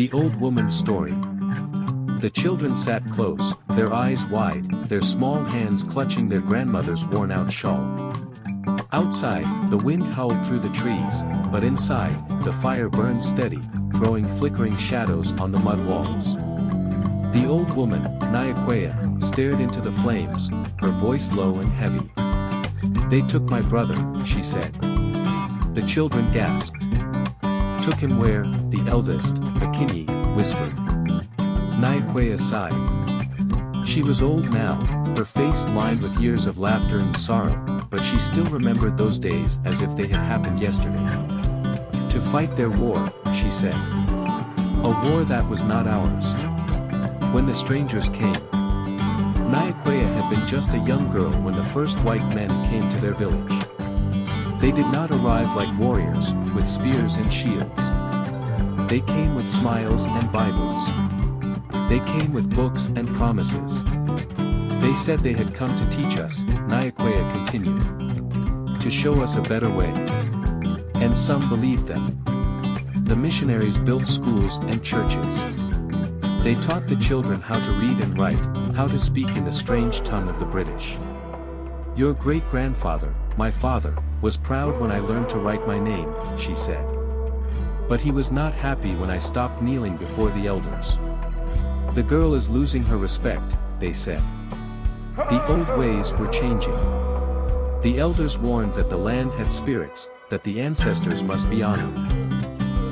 The Old Woman's Story. The children sat close, their eyes wide, their small hands clutching their grandmother's worn-out shawl. Outside, the wind howled through the trees, but inside, the fire burned steady, throwing flickering shadows on the mud walls. The old woman, Nyakwea, stared into the flames, her voice low and heavy. "They took my brother," she said. The children gasped. "Took him where?" the eldest, Akinyi, whispered. Nyakwea sighed. She was old now, her face lined with years of laughter and sorrow, but she still remembered those days as if they had happened yesterday. "To fight their war," she said. "A war that was not ours." When the strangers came, Nyakwea had been just a young girl when the first white men came to their village. They did not arrive like warriors, with spears and shields. They came with smiles and Bibles. They came with books and promises. They said they had come to teach us, Nyakwea continued. To show us a better way. And some believed them. The missionaries built schools and churches. They taught the children how to read and write, how to speak in the strange tongue of the British. "Your great-grandfather, my father, was proud when I learned to write my name," she said. "But he was not happy when I stopped kneeling before the elders. The girl is losing her respect," they said. The old ways were changing. The elders warned that the land had spirits, that the ancestors must be honored.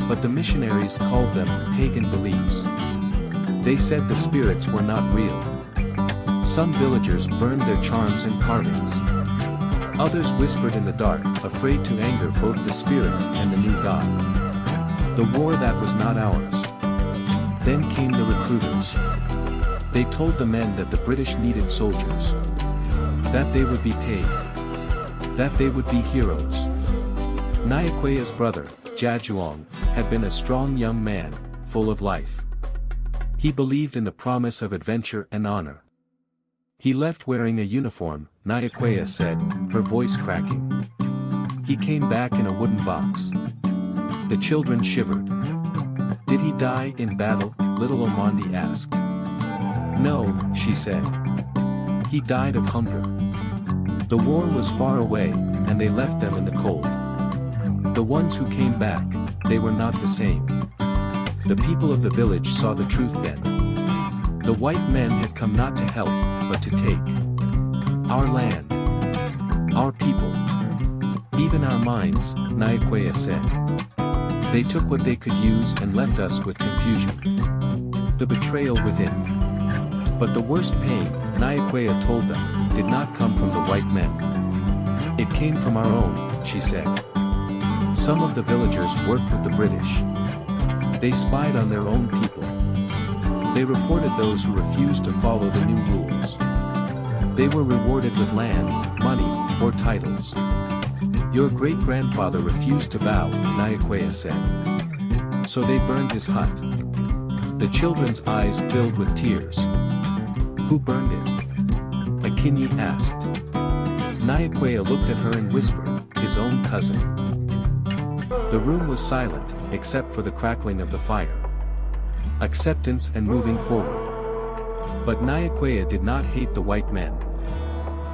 But the missionaries called them pagan beliefs. They said the spirits were not real. Some villagers burned their charms and carvings. Others whispered in the dark, afraid to anger both the spirits and the new god. The war that was not ours. Then came the recruiters. They told the men that the British needed soldiers. That they would be paid. That they would be heroes. Nyakwea's brother, Jajuong, had been a strong young man, full of life. He believed in the promise of adventure and honor. He left wearing a uniform, Nyakwea said, her voice cracking. He came back in a wooden box. The children shivered. "Did he die in battle?" little Omondi asked. "No," she said. "He died of hunger. The war was far away, and they left them in the cold. The ones who came back, they were not the same." The people of the village saw the truth then. The white men had come not to help, but to take. Our land. Our people. Even our minds, Nyakwea said. They took what they could use and left us with confusion. The betrayal within. But the worst pain, Nyakwea told them, did not come from the white men. It came from our own, she said. Some of the villagers worked with the British. They spied on their own people. They reported those who refused to follow the new rules. They were rewarded with land, money, or titles. Your great-grandfather refused to bow, Nyakwea said. So they burned his hut. The children's eyes filled with tears. Who burned it? Akinyi asked. Nyakwea looked at her and whispered, his own cousin. The room was silent, except for the crackling of the fire. Acceptance and moving forward. But Nyakwea did not hate the white men.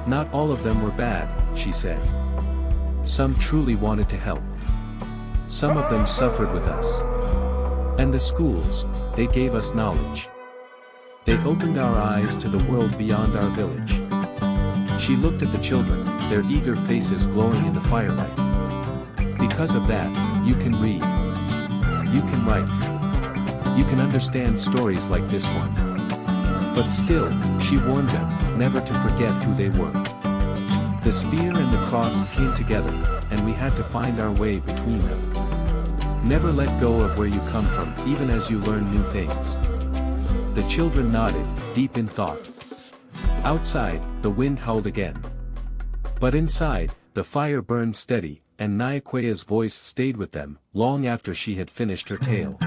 Not all of them were bad, she said. Some truly wanted to help. Some of them suffered with us. And the schools, they gave us knowledge. They opened our eyes to the world beyond our village. She looked at the children, their eager faces glowing in the firelight. Because of that, you can read. You can write. You can understand stories like this one. But still, she warned them, never to forget who they were. The spear and the cross came together, and we had to find our way between them. Never let go of where you come from, even as you learn new things. The children nodded, deep in thought. Outside, the wind howled again. But inside, the fire burned steady, and Nyakwea's voice stayed with them, long after she had finished her tale.